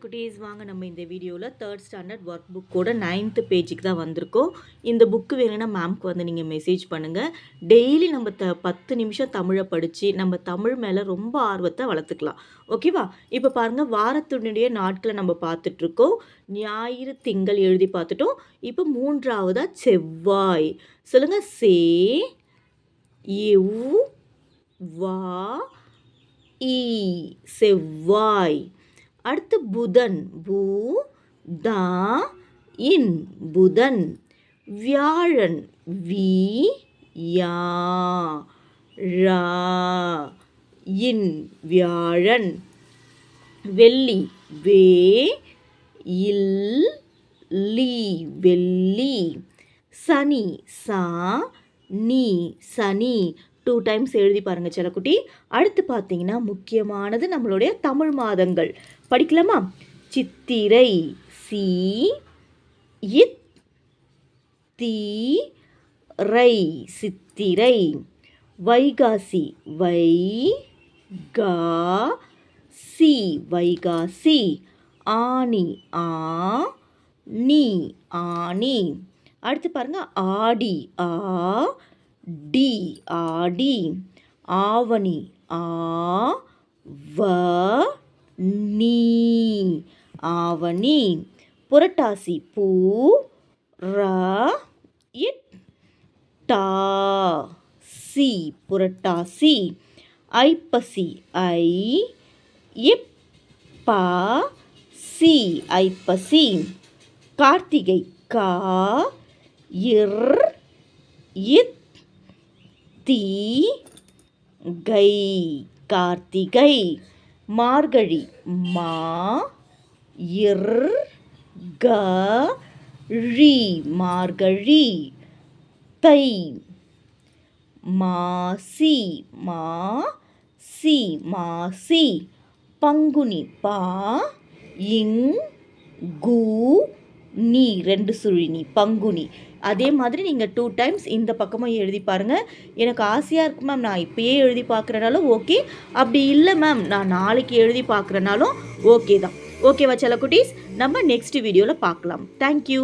குட்டீஸ் வாங்க நம்ம இந்த வீடியோவில் 3rd ஸ்டாண்டர்ட் ஒர்க் புக்கோட 9th பேஜுக்கு தான் வந்திருக்கோம். இந்த புக்கு வேணும்னா மேம்க்கு வந்து நீங்கள் மெசேஜ் பண்ணுங்கள். டெய்லி நம்ம 10 நிமிஷம் தமிழை படித்து நம்ம தமிழ் மேலே ரொம்ப ஆர்வத்தை வளர்த்துக்கலாம். ஓகேவா? இப்போ பாருங்கள், வாரத்தினுடைய நாட்களை நம்ம பார்த்துட்ருக்கோம். ஞாயிறு திங்கள் எழுதி பார்த்துட்டோம். இப்போ 3ஆவதா செவ்வாய். சொல்லுங்கள். சே இவ் வா ஈ செவ்வாய். அடுத்து புதன். பூ தா இன் புதன். வியாழன். வி யா ரா இன் வியாழன். வெள்ளி. வே இல் லி வெள்ளி. சனி. சா நீ சனி. 2 டைம்ஸ் எழுதி பாருங்கள் செல்லக்குட்டி. அடுத்து பார்த்தீங்கன்னா முக்கியமானது நம்மளுடைய தமிழ் மாதங்கள் படிக்கலாமா? சித்திரை. சி இத் தி ரை சித்திரை. வைகாசி. வை கா சி வைகாசி. ஆனி. ஆ நீ ஆனி. அடுத்து பாருங்க, ஆடி. ஆ டி ஆடி. ஆவணி. ஆ வ நீ ஆவணி. புரட்டாசி. பூ ரா இட் டா சி புரட்டாசி. ஐப்பசி. ஐ இப் பா சி ஐப்பசி. கார்த்திகை. கா இர் இத் தி கை கார்த்திகை. மார்கழி. மா இர் க ழி மார்கழி. தை. மாசி. மா சி மாசி. பங்குனி. பா இங் கு நீ 2 சுழினி பங்குனி. அதே மாதிரி நீங்கள் 2 டைம்ஸ் இந்த பக்கமும் எழுதி பாருங்கள். எனக்கு ஆசையாக இருக்குது மேம், நான் இப்போயே எழுதி பார்க்குறனாலும் ஓகே, அப்படி இல்லை மேம் நான் நாளைக்கு எழுதி பார்க்குறனாலும் ஓகே தான். ஓகேவா செல்லக்குட்டீஸ்? நம்ம நெக்ஸ்ட் வீடியோவில் பார்க்கலாம். தேங்க்யூ.